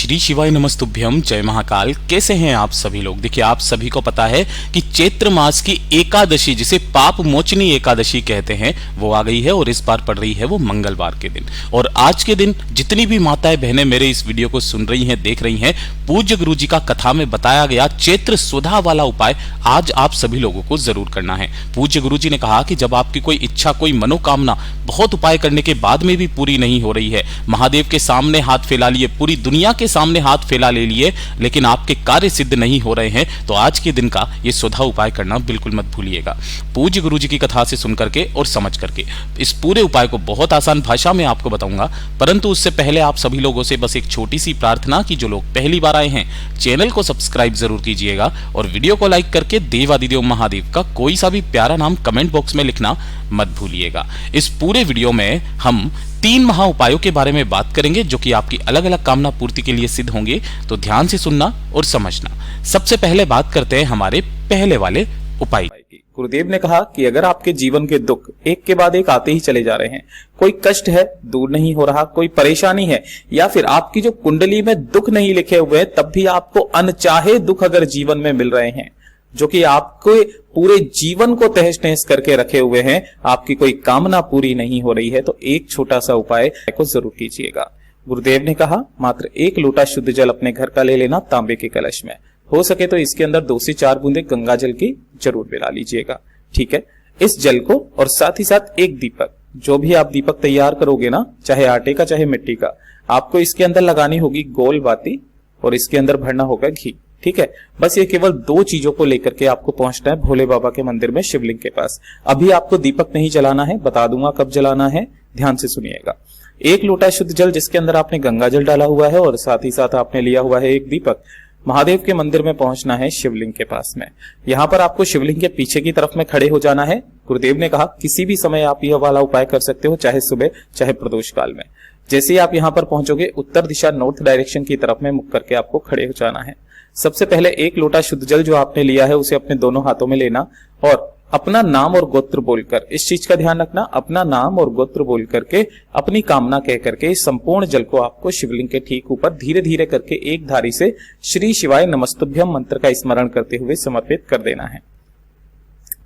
श्री शिवाय नमस्तुभ्यम, जय महाकाल। कैसे हैं आप सभी लोग। देखिए, आप सभी को पता है कि चैत्र मास की एकादशी, जिसे पाप मोचनी एकादशी कहते हैं, वो आ गई है और इस बार पड़ रही है वो मंगलवार के दिन। और आज के दिन जितनी भी माताएं बहनें मेरे इस वीडियो को सुन रही हैं, देख रही हैं, पूज्य गुरु जी का कथा में बताया गया चैत्र सुधा वाला उपाय आज आप सभी लोगों को जरूर करना है। पूज्य गुरु जी ने कहा कि जब आपकी कोई इच्छा, कोई मनोकामना बहुत उपाय करने के बाद में भी पूरी नहीं हो रही है, महादेव के सामने हाथ फैला लिए, पूरी दुनिया के सामने हाथ फैला ले लिए, लेकिन आपके कार्य सिद्ध नहीं हो रहे हैं, तो आज के दिन का ये सुधा उपाय करना बिल्कुल मत भूलिएगा। पूज्य गुरु जी की कथा से सुन करके और समझ करके इस पूरे उपाय को बहुत आसान भाषा में आपको बताऊंगा। परंतु उससे पहले आप सभी लोगों से बस एक छोटी सी प्रार्थना कि जो लोग पहली बार आए हैं, चैनल को सब्सक्राइब जरूर कीजिएगा और वीडियो को लाइक करके देवादिदेव महादेव का कोई सा भी प्यारा नाम कमेंट बॉक्स में लिखना मत भूलिएगा। इस पूरे वीडियो में हम 3 महा उपायों के बारे में बात करेंगे जो कि आपकी अलग अलग कामना पूर्ति के लिए सिद्ध होंगे, तो ध्यान से सुनना और समझना। सबसे पहले बात करते हैं हमारे पहले वाले उपाय की। गुरुदेव ने कहा कि अगर आपके जीवन के दुख एक के बाद एक आते ही चले जा रहे हैं, कोई कष्ट है दूर नहीं हो रहा, कोई परेशानी है, या फिर आपकी जो कुंडली में दुख नहीं लिखे हुए हैं, तब भी आपको अनचाहे दुख अगर जीवन में मिल रहे हैं जो कि आपको पूरे जीवन को तहस नहस करके रखे हुए हैं, आपकी कोई कामना पूरी नहीं हो रही है, तो एक छोटा सा उपाय को जरूर कीजिएगा। गुरुदेव ने कहा मात्र 1 लोटा शुद्ध जल अपने घर का ले लेना, तांबे के कलश में। हो सके तो इसके अंदर 2 से 4 बूंदे गंगा जल की जरूर मिला लीजिएगा। ठीक है, इस जल को और साथ ही साथ एक दीपक, जो भी आप दीपक तैयार करोगे ना, चाहे आटे का चाहे मिट्टी का, आपको इसके अंदर लगानी होगी गोल बाती और इसके अंदर भरना होगा घी। ठीक है, बस ये केवल 2 चीजों को लेकर के आपको पहुंचना है भोले बाबा के मंदिर में, शिवलिंग के पास। अभी आपको दीपक नहीं जलाना है, बता दूंगा कब जलाना है, ध्यान से सुनिएगा। 1 लोटा शुद्ध जल जिसके अंदर आपने गंगा जल डाला हुआ है और साथ ही साथ आपने लिया हुआ है एक दीपक, महादेव के मंदिर में पहुंचना है शिवलिंग के पास में। यहां पर आपको शिवलिंग के पीछे की तरफ में खड़े हो जाना है। गुरुदेव ने कहा किसी भी समय आप यह वाला उपाय कर सकते हो, चाहे सुबह चाहे प्रदोष काल में। जैसे ही आप यहां पर पहुंचोगे, उत्तर दिशा नॉर्थ डायरेक्शन की तरफ में मुख करके आपको खड़े हो जाना है। सबसे पहले 1 लोटा शुद्ध जल जो आपने लिया है उसे अपने दोनों हाथों में लेना और अपना नाम और गोत्र बोलकर, इस चीज का ध्यान रखना, अपना नाम और गोत्र बोल करके अपनी कामना कह करके इस संपूर्ण जल को आपको शिवलिंग के ठीक ऊपर धीरे धीरे करके एक धारी से श्री शिवाय नमस्तुभ्यम मंत्र का स्मरण करते हुए समर्पित कर देना है।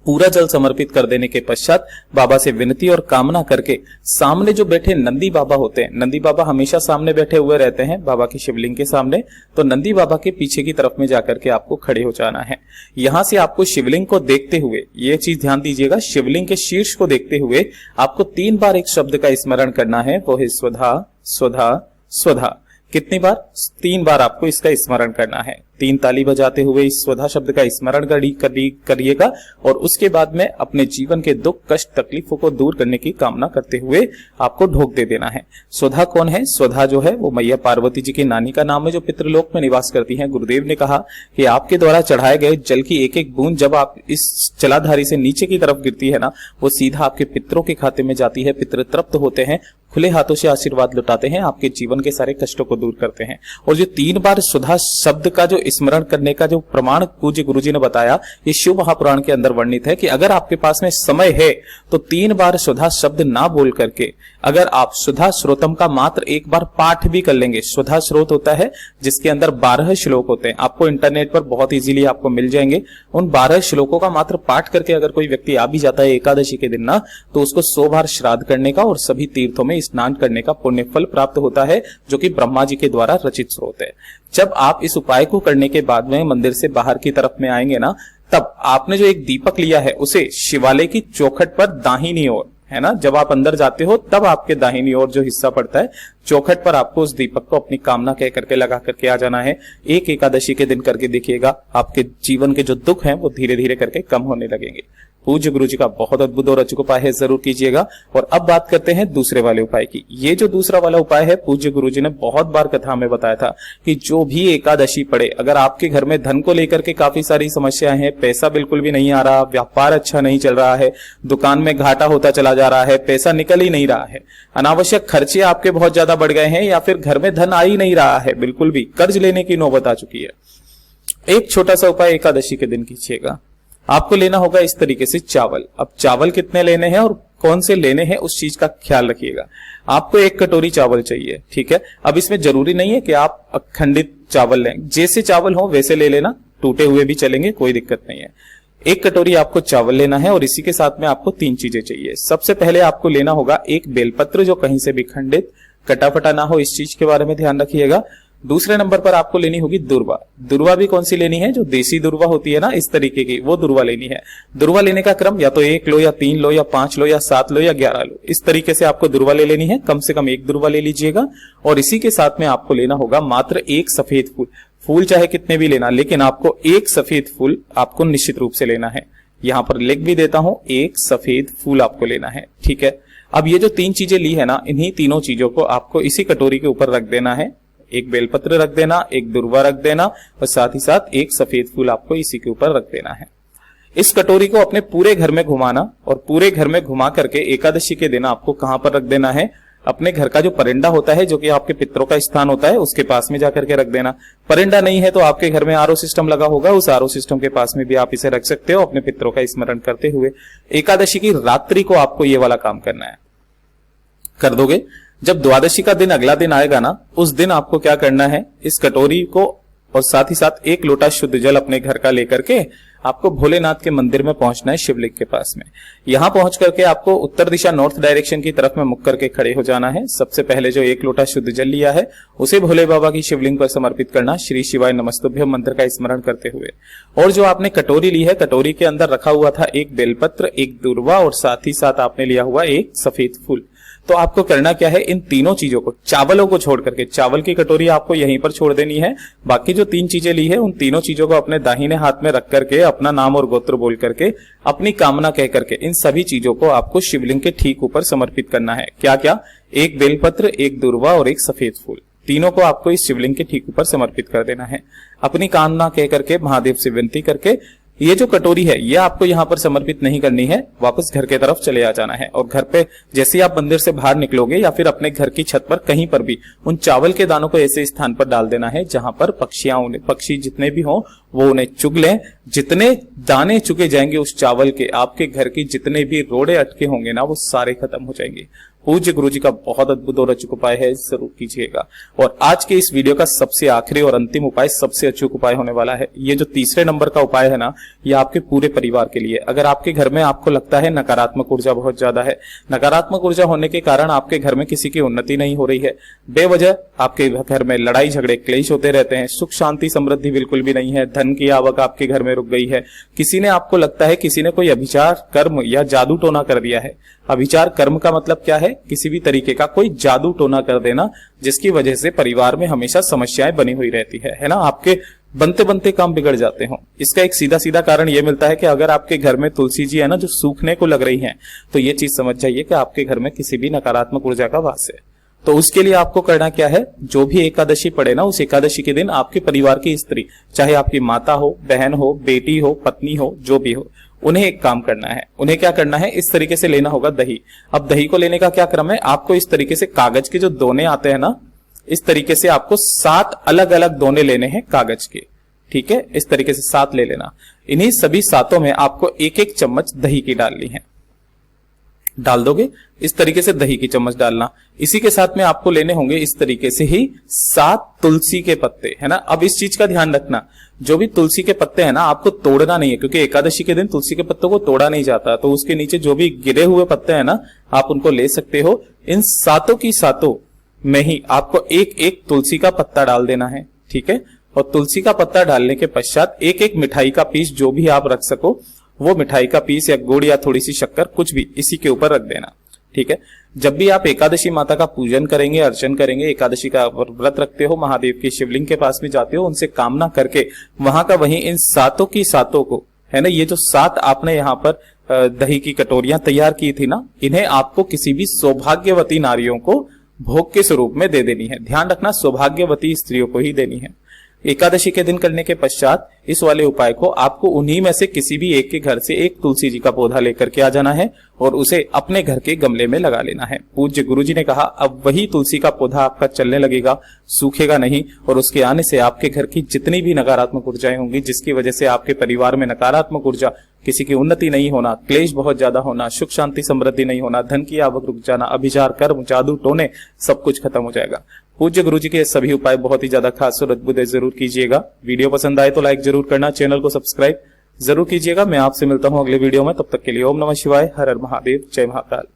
पूरा जल समर्पित कर देने के पश्चात बाबा से विनती और कामना करके सामने जो बैठे नंदी बाबा होते हैं, नंदी बाबा हमेशा सामने बैठे हुए रहते हैं बाबा की शिवलिंग के सामने, तो नंदी बाबा के पीछे की तरफ में जाकर के आपको खड़े हो जाना है। यहां से आपको शिवलिंग को देखते हुए, ये चीज ध्यान दीजिएगा, शिवलिंग के शीर्ष को देखते हुए आपको 3 बार एक शब्द का स्मरण करना है, वो है स्वधा स्वधा स्वधा। कितनी बार? 3 बार आपको इसका स्मरण करना है। 3 ताली बजाते हुए इस स्वधा शब्द का स्मरण करिएगा और उसके बाद में अपने जीवन के दुख कष्ट तकलीफों को दूर करने की कामना करते हुए आपको ढोक दे देना है। स्वधा कौन है? स्वधा जो है वो मैया पार्वती जी की नानी का नाम है जो पितृलोक में निवास करती हैं। गुरुदेव ने कहा कि आपके द्वारा चढ़ाए गए जल की एक एक बूंद जब आप इस जलाधारी से नीचे की तरफ गिरती है ना, वो सीधा आपके पितरों के खाते में जाती है। पितृ तृप्त होते हैं, खुले हाथों से आशीर्वाद लुटाते हैं, आपके जीवन के सारे कष्टों को दूर करते हैं। और जो 3 बार सुधा शब्द का जो स्मरण करने का जो प्रमाण पूज्य गुरुजी ने बताया, ये शिव महापुराण के अंदर वर्णित है कि अगर आपके पास में समय है तो 3 बार सुधा शब्द ना बोल करके अगर आप सुधा श्रोतम का मात्र 1 बार पाठ भी कर लेंगे। सुधा श्रोत होता है जिसके अंदर 12 श्लोक होते हैं, आपको इंटरनेट पर बहुत इजीली आपको मिल जाएंगे। उन 12 श्लोकों का मात्र पाठ करके अगर कोई व्यक्ति आ भी जाता है एकादशी के दिन ना, तो उसको 100 बार श्राद्ध करने का और सभी तीर्थों में स्नान करने का पुण्य फल प्राप्त होता है, जो कि ब्रह्मा जी के द्वारा रचित स्रोत है। जब आप इस उपाय को करने के बाद में मंदिर से बाहर की तरफ में आएंगे ना, तब आपने जो एक दीपक लिया है उसे शिवालय की चौखट पर दाहिनी ओर, है ना, जब आप अंदर जाते हो तब आपके दाहिनी ओर जो हिस्सा पड़ता है चौखट पर आपको उस दीपक को अपनी कामना कह करके लगा करके आ जाना है। एक एकादशी के दिन करके देखिएगा, आपके जीवन के जो दुख हैं वो धीरे धीरे करके कम होने लगेंगे। पूज्य गुरु जी का बहुत अद्भुत और अचूक उपाय है, जरूर कीजिएगा। और अब बात करते हैं दूसरे वाले उपाय की। ये जो दूसरा वाला उपाय है, पूज्य गुरु जी ने बहुत बार कथा में बताया था कि जो भी एकादशी पड़े, अगर आपके घर में धन को लेकर के काफी सारी समस्याएं हैं, पैसा बिल्कुल भी नहीं आ रहा, व्यापार अच्छा नहीं चल रहा है, दुकान में घाटा होता चला जा रहा है, पैसा निकल ही नहीं रहा है, अनावश्यक खर्चे आपके बहुत ज्यादा बढ़ गए हैं, या फिर घर में धन आ ही नहीं रहा है, बिल्कुल भी कर्ज लेने की नौबत आ चुकी है, एक छोटा सा उपाय एकादशी के दिन कीजिएगा। आपको लेना होगा इस तरीके से चावल। अब चावल कितने लेने हैं और कौन से लेने हैं उस चीज का ख्याल रखिएगा। आपको 1 कटोरी चावल चाहिए, ठीक है। अब इसमें जरूरी नहीं है कि आप अखंडित चावल लें, जैसे चावल हो वैसे ले लेना, टूटे हुए भी चलेंगे, कोई दिक्कत नहीं है। 1 कटोरी आपको चावल लेना है और इसी के साथ में आपको 3 चीजें चाहिए। सबसे पहले आपको लेना होगा एक बेलपत्र जो कहीं से भी खंडित कटा फटा ना हो, इस चीज के बारे में ध्यान रखिएगा। दूसरे नंबर पर आपको लेनी होगी दुर्वा। दुर्वा भी कौन सी लेनी है, जो देसी दुर्वा होती है ना इस तरीके की, वो दुर्वा लेनी है। दुर्वा लेने का क्रम या तो 1 लो या 3 लो या 5 लो या 7 लो या 11 लो, इस तरीके से आपको दुर्वा ले लेनी है। कम से कम 1 दुर्वा ले लीजिएगा। और इसी के साथ में आपको लेना होगा मात्र 1 सफेद फूल। फूल चाहे कितने भी लेना, लेकिन आपको 1 सफेद फूल आपको निश्चित रूप से लेना है। यहां पर लिख भी देता हूं, 1 सफेद फूल आपको लेना है, ठीक है। अब ये जो 3 चीजें ली है ना, इन्हीं तीनों चीजों को आपको इसी कटोरी के ऊपर रख देना है। एक बेलपत्र रख देना, एक दुर्वा रख देना और साथ ही साथ 1 सफेद फूल आपको इसी के ऊपर रख देना है। इस कटोरी को अपने पूरे घर में घुमाना और पूरे घर में घुमा करके एकादशी के दिन आपको कहां पर रख देना है, अपने घर का जो परिंदा होता है, जो कि आपके पितरों का स्थान होता है, उसके पास में जाकर के रख देना। परिंदा नहीं है तो आपके घर में आरओ सिस्टम लगा होगा, उस आरओ सिस्टम के पास में भी आप इसे रख सकते हो, अपने पितरों का स्मरण करते हुए। एकादशी की रात्रि को आपको ये वाला काम करना है, कर दोगे। जब द्वादशी का दिन अगला दिन आएगा ना, उस दिन आपको क्या करना है, इस कटोरी को और साथ ही साथ 1 लोटा शुद्ध जल अपने घर का लेकर के आपको भोलेनाथ के मंदिर में पहुंचना है, शिवलिंग के पास में। यहां पहुंच करके आपको उत्तर दिशा नॉर्थ डायरेक्शन की तरफ में मुख करके खड़े हो जाना है। सबसे पहले जो 1 लोटा शुद्ध जल लिया है उसे भोले बाबा की शिवलिंग पर समर्पित करना, श्री शिवाय नमस्तुभ्यम मंत्र का स्मरण करते हुए। और जो आपने कटोरी ली है, कटोरी के अंदर रखा हुआ था 1 बेलपत्र, 1 दुर्वा और साथ ही साथ आपने लिया हुआ 1 सफेद फूल। तो आपको करना क्या है, इन तीनों चीजों को, चावलों को छोड़ करके, चावल की कटोरी आपको यहीं पर छोड़ देनी है। बाकी जो 3 चीजें ली है उन तीनों चीजों को अपने दाहिने हाथ में रख करके, अपना नाम और गोत्र बोल करके, अपनी कामना कह करके, इन सभी चीजों को आपको शिवलिंग के ठीक ऊपर समर्पित करना है। क्या क्या, 1 बेलपत्र, 1 दुर्वा और 1 सफेद फूल, तीनों को आपको इस शिवलिंग के ठीक ऊपर समर्पित कर देना है। अपनी कामना कह करके, महादेव से विनती करके, ये जो कटोरी है ये आपको यहाँ पर समर्पित नहीं करनी है, वापस घर के तरफ चले आ जाना है। और घर पे जैसे ही आप मंदिर से बाहर निकलोगे या फिर अपने घर की छत पर कहीं पर भी उन चावल के दानों को ऐसे स्थान पर डाल देना है जहां पर पक्षी जितने भी हों वो उन्हें चुग लें। जितने दाने चुगे जाएंगे उस चावल के, आपके घर की जितने भी रोड़े अटके होंगे ना, वो सारे खत्म हो जाएंगे। पूज्य गुरु जी का बहुत अद्भुत और अचूक उपाय है, जरूर कीजिएगा। और आज के इस वीडियो का सबसे आखिरी और अंतिम उपाय, सबसे अचूक उपाय होने वाला है। ये जो तीसरे नंबर का उपाय है ना, ये आपके पूरे परिवार के लिए। अगर आपके घर में आपको लगता है नकारात्मक ऊर्जा बहुत ज्यादा है, नकारात्मक ऊर्जा होने के कारण आपके घर में किसी की उन्नति नहीं हो रही है, बेवजह आपके घर में लड़ाई झगड़े क्लेश होते रहते हैं, सुख शांति समृद्धि बिल्कुल भी नहीं है, धन की आवक आपके घर में रुक गई है, किसी ने, आपको लगता है किसी ने कोई अभिचार कर्म या जादू टोना कर दिया है। अभिचार कर्म का मतलब क्या है, किसी भी तरीके का कोई जादू टोना कर देना, जिसकी वजह से परिवार में हमेशा समस्याएं बनी हुई रहती है ना, आपके बनते बनते काम बिगड़ जाते हो। इसका एक सीधा सीधा कारण यह मिलता है कि अगर आपके घर में तुलसी जी है ना, जो सूखने को लग रही हैं, तो ये चीज समझ जाइए कि आपके घर में किसी भी नकारात्मक ऊर्जा का वास है। तो उसके लिए आपको करना क्या है, जो भी एकादशी पड़े ना, उस एकादशी के दिन आपके परिवार की स्त्री, चाहे आपकी माता हो, बहन हो, बेटी हो, पत्नी हो, जो भी हो, उन्हें एक काम करना है। उन्हें क्या करना है, इस तरीके से लेना होगा दही। अब दही को लेने का क्या क्रम है, आपको इस तरीके से कागज के जो दोने आते हैं ना, इस तरीके से आपको 7 अलग अलग दोने लेने हैं कागज के, ठीक है। इस तरीके से 7 ले लेना। इन्हीं सभी 7 में आपको 1-1 चम्मच दही की डालनी है, डाल दोगे। इस तरीके से दही की चम्मच डालना। इसी के साथ में आपको लेने होंगे इस तरीके से ही 7 तुलसी के पत्ते, है ना। अब इस चीज का ध्यान रखना, जो भी तुलसी के पत्ते हैं ना, आपको तोड़ना नहीं है, क्योंकि एकादशी के दिन तुलसी के पत्तों को तोड़ा नहीं जाता। तो उसके नीचे जो भी गिरे हुए पत्ते हैं ना, आप उनको ले सकते हो। इन 7 की 7 में ही आपको 1-1 तुलसी का पत्ता डाल देना है, ठीक है। और तुलसी का पत्ता डालने के पश्चात 1-1 मिठाई का पीस, जो भी आप रख सको, वो मिठाई का पीस या गुड़ या थोड़ी सी शक्कर, कुछ भी इसी के ऊपर रख देना, ठीक है। जब भी आप एकादशी माता का पूजन करेंगे, अर्चन करेंगे, एकादशी का व्रत रखते हो, महादेव की शिवलिंग के पास में जाते हो, उनसे कामना करके वहां का वहीं इन 7 की 7 को, है ना, ये जो 7 आपने यहाँ पर दही की कटोरियां तैयार की थी ना, इन्हें आपको किसी भी सौभाग्यवती नारियों को भोग के स्वरूप में दे देनी है। ध्यान रखना, सौभाग्यवती स्त्रियों को ही देनी है। एकादशी के दिन करने के पश्चात इस वाले उपाय को आपको उन्हीं में से किसी भी एक के घर से 1 तुलसी जी का पौधा लेकर के आ जाना है और उसे अपने घर के गमले में लगा लेना है। पूज्य गुरु जी ने कहा, अब वही तुलसी का पौधा आपका चलने लगेगा, सूखेगा नहीं, और उसके आने से आपके घर की जितनी भी नकारात्मक ऊर्जाएं होंगी, जिसकी वजह से आपके परिवार में नकारात्मक ऊर्जा किसी की उन्नति नहीं होना, क्लेश बहुत ज्यादा होना, सुख शांति समृद्धि नहीं होना, धन की आवक रुक जाना, अभिचार कर्म जादू टोने सब कुछ खत्म हो जाएगा। पूज्य गुरु जी के सभी उपाय बहुत ही ज्यादा खास और अद्भुत है, जरूर कीजिएगा। वीडियो पसंद आए तो लाइक जरूर करना, चैनल को सब्सक्राइब जरूर कीजिएगा। मैं आपसे मिलता हूं अगले वीडियो में, तब तक के लिए ओम नमः शिवाय, हर हर महादेव, जय महाकाल।